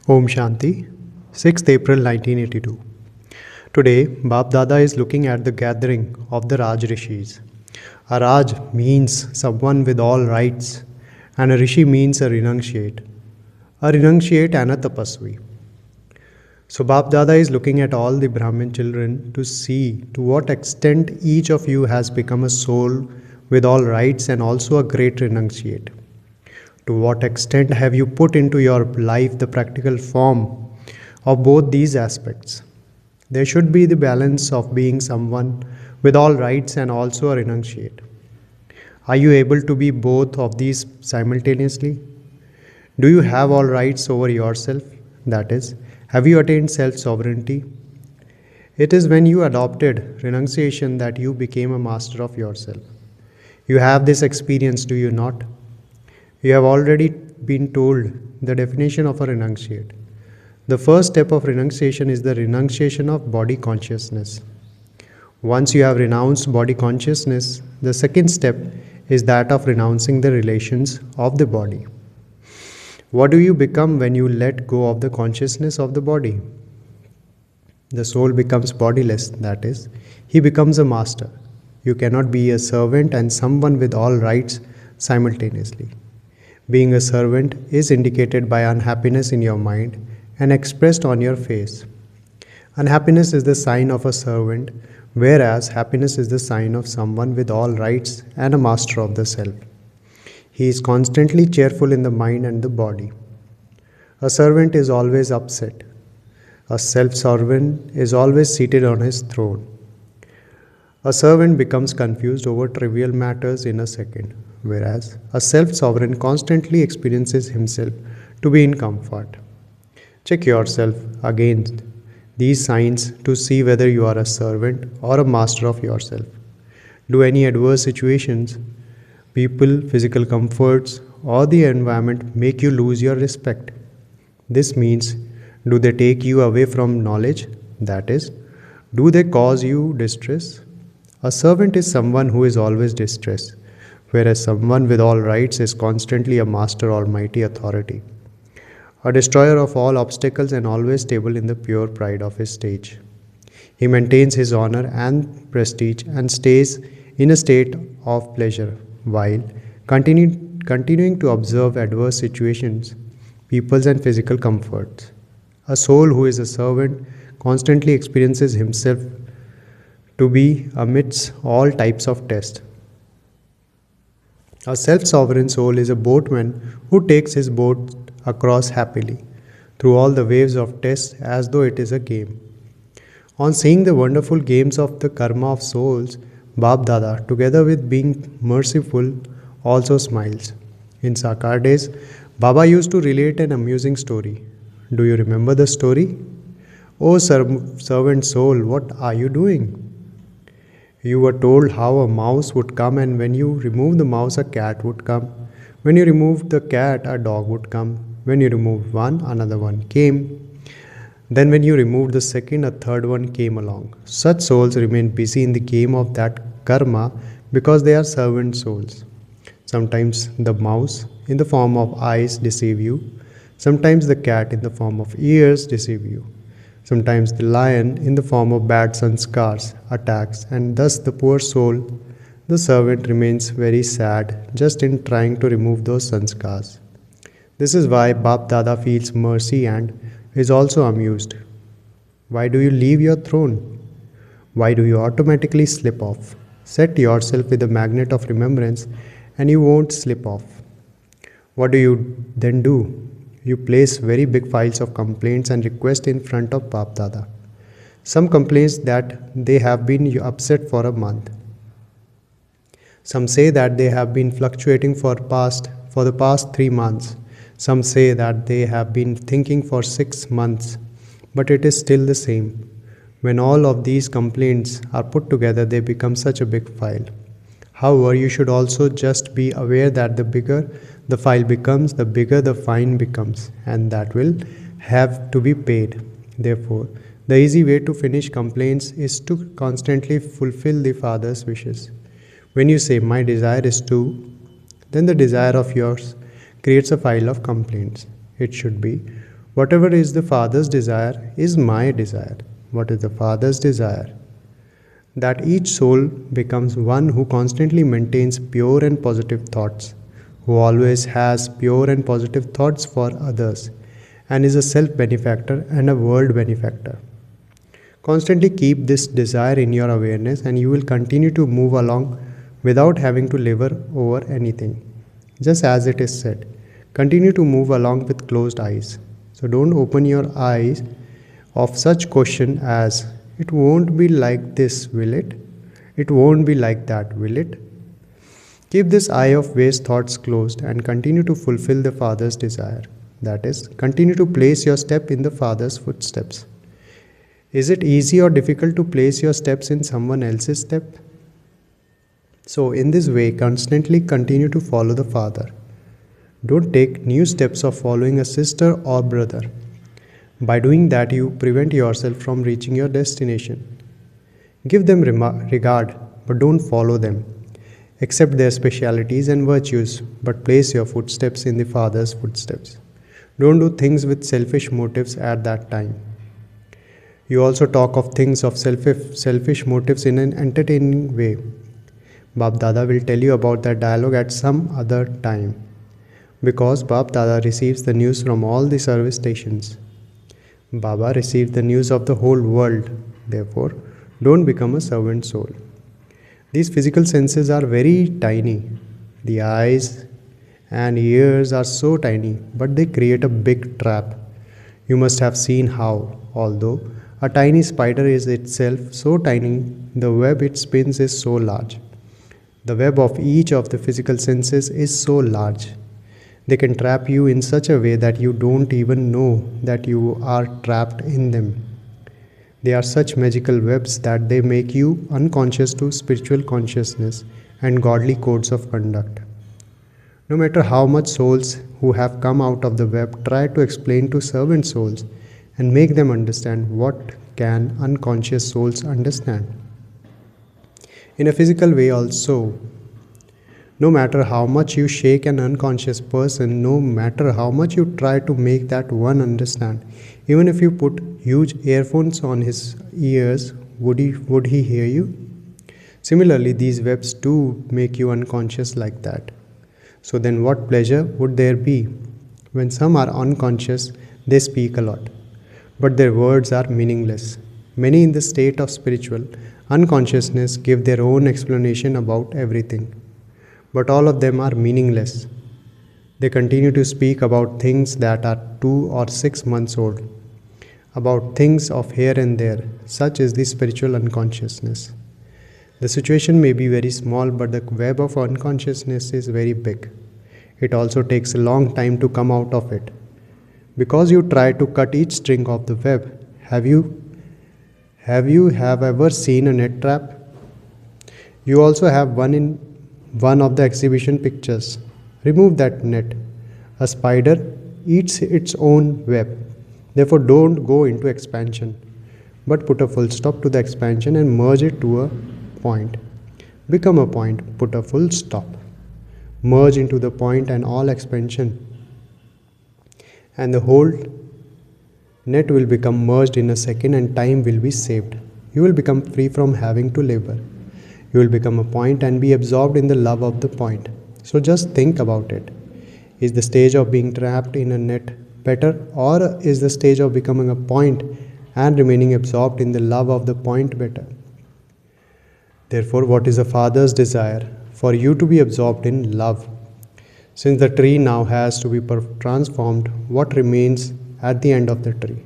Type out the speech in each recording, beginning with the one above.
Om Shanti, 6th April 1982. Today, Bap Dada is looking at the gathering of the Raj Rishis. A Raj means someone with all rights, and a Rishi means a renunciate and a tapasvi. So, Bap Dada is looking at all the Brahmin children to see to what extent each of you has become a soul with all rights and also a great renunciate. To what extent have you put into your life the practical form of both these aspects? There should be the balance of being someone with all rights and also a renunciate. Are you able to be both of these simultaneously? Do you have all rights over yourself? That is, have you attained self sovereignty? It is when you adopted renunciation that you became a master of yourself. You have this experience, do you not? You have already been told the definition of a renunciate. The first step of renunciation is the renunciation of body consciousness. Once you have renounced body consciousness, the second step is that of renouncing the relations of the body. What do you become when you let go of the consciousness of the body? The soul becomes bodiless, that is, he becomes a master. You cannot be a servant and someone with all rights simultaneously. Being a servant is indicated by unhappiness in your mind and expressed on your face. Unhappiness is the sign of a servant, whereas happiness is the sign of someone with all rights and a master of the self. He is constantly cheerful in the mind and the body. A servant is always upset. A self-servant is always seated on his throne. A servant becomes confused over trivial matters in a second, whereas a self-sovereign constantly experiences himself to be in comfort. Check yourself against these signs to see whether you are a servant or a master of yourself. Do any adverse situations, people, physical comforts, or the environment make you lose your respect? This means, do they take you away from knowledge? That is, do they cause you distress? A servant is someone who is always distressed, whereas someone with all rights is constantly a master almighty authority, a destroyer of all obstacles and always stable in the pure pride of his stage. He maintains his honor and prestige and stays in a state of pleasure while continuing to observe adverse situations, peoples and physical comforts. A soul who is a servant constantly experiences himself to be amidst all types of tests. A self-sovereign soul is a boatman who takes his boat across happily through all the waves of tests as though it is a game. On seeing the wonderful games of the karma of souls, Bap Dada, together with being merciful, also smiles. In Sakar days, Baba used to relate an amusing story. Do you remember the story? Oh, servant soul, what are you doing? You were told how a mouse would come, and when you removed the mouse, a cat would come. When you removed the cat, a dog would come. When you removed one, another one came. Then, when you removed the second, a third one came along. Such souls remain busy in the game of that karma because they are servant souls. Sometimes the mouse, in the form of eyes, deceive you. Sometimes the cat, in the form of ears, deceive you. Sometimes the lion, in the form of bad sanskars, attacks, and thus the poor soul, the servant, remains very sad just in trying to remove those sanskars. This is why Bap Dada feels mercy and is also amused. Why do you leave your throne? Why do you automatically slip off? Set yourself with a magnet of remembrance and you won't slip off. What do you then do? You place very big files of complaints and requests in front of Bap Dada. Some complaints that they have been upset for a month. Some say that they have been fluctuating for the past 3 months. Some say that they have been thinking for 6 months, but it is still the same. When all of these complaints are put together, they become such a big file. However, you should also just be aware that the bigger the file becomes, the bigger the fine becomes, and that will have to be paid. Therefore, the easy way to finish complaints is to constantly fulfill the Father's wishes. When you say, my desire is to, then the desire of yours creates a file of complaints. It should be, Whatever is the Father's desire is my desire. What is the Father's desire? That each soul becomes one who constantly maintains pure and positive thoughts, who always has pure and positive thoughts for others, and is a self benefactor and a world benefactor. Constantly keep this desire in your awareness, and you will continue to move along without having to labor over anything. Just as it is said, continue to move along with closed eyes. So don't open your eyes of such question as, it won't be like this, will it? It won't be like that, will it? Keep this eye of waste thoughts closed and continue to fulfill the Father's desire. That is, continue to place your step in the Father's footsteps. Is it easy or difficult to place your steps in someone else's step? So, in this way, constantly continue to follow the Father. Don't take new steps of following a sister or brother. By doing that, you prevent yourself from reaching your destination. Give them regard, but don't follow them. Accept their specialities and virtues, but place your footsteps in the Father's footsteps. Don't do things with selfish motives at that time. You also talk of things of selfish motives in an entertaining way. Bap Dada will tell you about that dialogue at some other time, because Bap Dada receives the news from all the service stations. Baba receives the news of the whole world. Therefore, don't become a servant soul. These physical senses are very tiny. The eyes and ears are so tiny, but they create a big trap. You must have seen how, although a tiny spider is itself so tiny, the web it spins is so large. The web of each of the physical senses is so large. They can trap you in such a way that you don't even know that you are trapped in them. They are such magical webs that they make you unconscious to spiritual consciousness and godly codes of conduct. No matter how much souls who have come out of the web try to explain to servant souls and make them understand, what can unconscious souls understand? In a physical way also, no matter how much you shake an unconscious person, no matter how much you try to make that one understand, even if you put huge earphones on his ears, would he hear you? Similarly, these webs too make you unconscious like that. So then what pleasure would there be? When some are unconscious, they speak a lot, but their words are meaningless. Many in the state of spiritual unconsciousness give their own explanation about everything, but all of them are meaningless. They continue to speak about things that are 2 or 6 months old, about things of here and there. Such is the spiritual unconsciousness. The situation may be very small, but the web of unconsciousness is very big. It also takes a long time to come out of it. Because you try to cut each string of the web, have you ever seen a net trap? You also have one in one of the exhibition pictures. Remove that net. A spider eats its own web. Therefore, don't go into expansion, but put a full stop to the expansion and merge it to a point. Become a point, put a full stop. Merge into the point and all expansion, and the whole net will become merged in a second, and time will be saved. You will become free from having to labor. You will become a point and be absorbed in the love of the point. So just think about it. Is the stage of being trapped in a net better, or is the stage of becoming a point and remaining absorbed in the love of the point better? Therefore, what is the Father's desire? For you to be absorbed in love. Since the tree now has to be transformed, what remains at the end of the tree?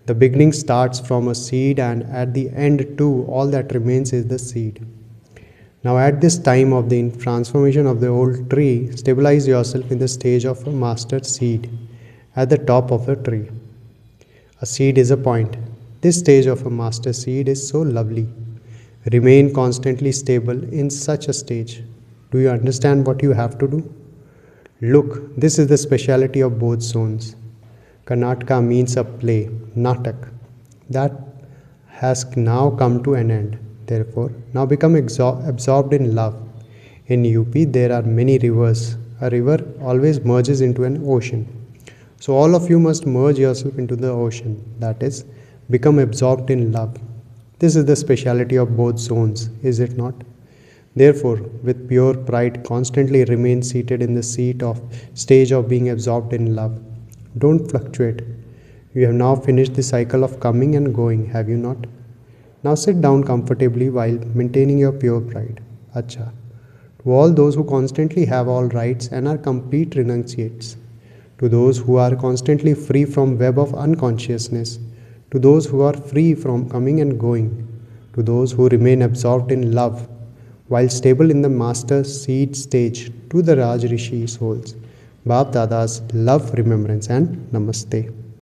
The beginning starts from a seed, and at the end too, all that remains is the seed. Now at this time of the transformation of the old tree, stabilize yourself in the stage of a master seed at the top of the tree. A seed is a point. This stage of a master seed is so lovely. Remain constantly stable in such a stage. Do you understand what you have to do? Look, this is the speciality of both zones. Karnataka means a play, natak. That has now come to an end. Therefore, now become absorbed in love. In UP, there are many rivers. A river always merges into an ocean. So all of you must merge yourself into the ocean, that is, become absorbed in love. This is the speciality of both zones, is it not? Therefore, with pure pride, constantly remain seated in the stage of being absorbed in love. Don't fluctuate. You have now finished the cycle of coming and going, have you not? Now sit down comfortably while maintaining your pure pride. Acha. To all those who constantly have all rights and are complete renunciates, to those who are constantly free from web of unconsciousness, to those who are free from coming and going, to those who remain absorbed in love, while stable in the master seed stage, to the Raj Rishi souls, Bap Dada's love, remembrance and Namaste.